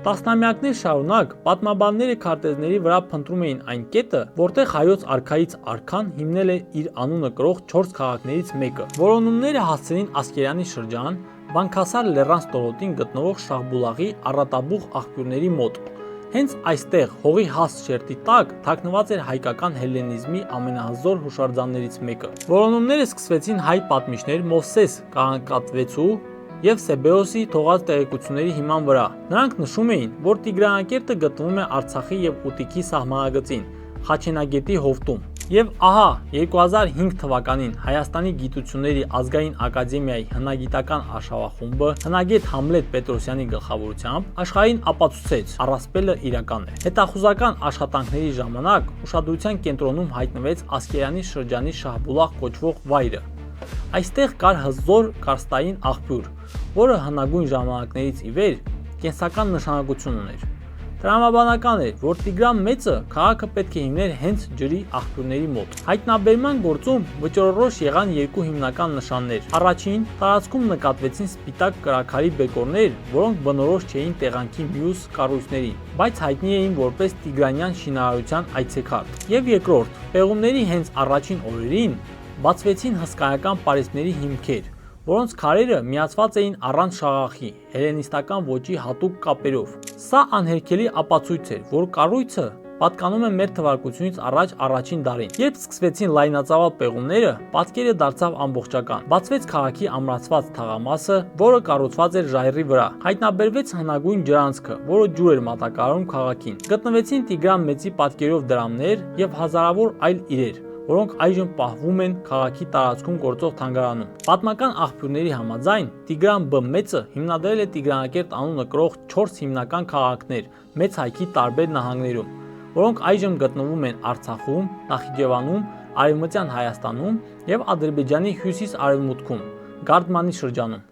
Տասնամյակներ շարունակ պատմաբանները քարտեզների վրա փնտրում էին այն կետը, որտեղ հայոց արքայից արքան հիմնել է իր անունը կրող 4 քաղաքներից մեկը։ Որոնումները հասցրին Ասկերանի շրջան, Վանքասար լեռան ստորոտին գտնվող Շահբուլաղի Առատաբուխ աղբյուրների մոտ։ Հենց այստեղ հողի հաստ շերտի տակ թաքնված էր հայկական հելլենիզմի ամենահզոր հուշարձաններից մեկը։ Որոնումները սկսվեցին հայ պատմիչներ Մովսես Կաղանկատվեցու և Սեբեոսի թողած տեղեկությունների հիման վրա։ Նրանք նշում էին, որ Տիգրանակերտը գտնվում է Արցախի և Ուտիքի սահմանագծին, Խաչենագետի հովտում։ Եվ ահա 2005 թվականին Հայաստանի գիտությունների ազգային ակադեմիայի հնագիտական արշավախումբը հնագետ Համլետ Պետրոսյանի գլխավորությամբ աշխարհին ապացուցեց՝ առասպելը իրական է։ Հետախուզական աշխատանքների ժամանակ ուշադրության կենտրոնում հայտնվեց Ասկերանի շրջանի Շահբուլաղ կոչվող վայրը։ Այստեղ կար հզոր կարստային աղբյուր, որը հնագույն ժամանակներից ի վեր կենսական նշանակություն ուներ։ Տրամաբանական էր, որ Տիգրան Մեծը քաղաքը պետք է հիմներ հենց ջրի աղբյուրների մոտ։ Հայտնաբերման գործում վճռորոշ եղան երկու հիմնական նշաններ։ Առաջին, տարածքում նկատվեցին սպիտակ կրաքարի բեկորներ, որոնք բնորոշ չէին տեղանքի մյուս կառույցներին, բայց հայտնի էին որպես Տիգրանյան շինարարության այցեքարտ։ Եվ երկրորդ, պեղումների հենց առաջին օրերին բացվեցին հսկայական պարիսպների հիմքեր, որոնց քարերը միացված էին առանց շաղախի, հելլենիստական ոճի հատուկ կապերով։ Սա անհերքելի ապացույց էր, որ կառույցը պատկանում է մ.թ.ա. առաջին դարին։ Երբ սկսվեցին լայնածավալ պեղումները, պատկերը դարձավ ամբողջական։ Բացվեց քաղաքի ամրացված թաղամասը, որը կառուցված էր ժայռի վրա։ Հայտնաբերվեց հնագույն ջրանցքը, որը ջուր էր մատակարարում քաղաքին։ Գտնվեցին Տիգրան Մեծի պատկերով դրամներ և հազարավոր այլ իրեր, որոնք այժմ պահվում են քաղաքի տարածքում գործող թանգարանում։ Պատմական աղբյուրների համաձայն Տիգրան B. Մեծը հիմնադրել է Տիգրանակերտ անունը կրող 4 հիմնական քաղաքներ Մեծ հայքի տարբեր նահանգներում, որոնք այժմ գտնվում են Արցախում, Նախիջևանում, Արևմտյան Հայաստանում և Ադրբեջանի հյուսիս-արևմուտքում, Գարդմանի շրջանում։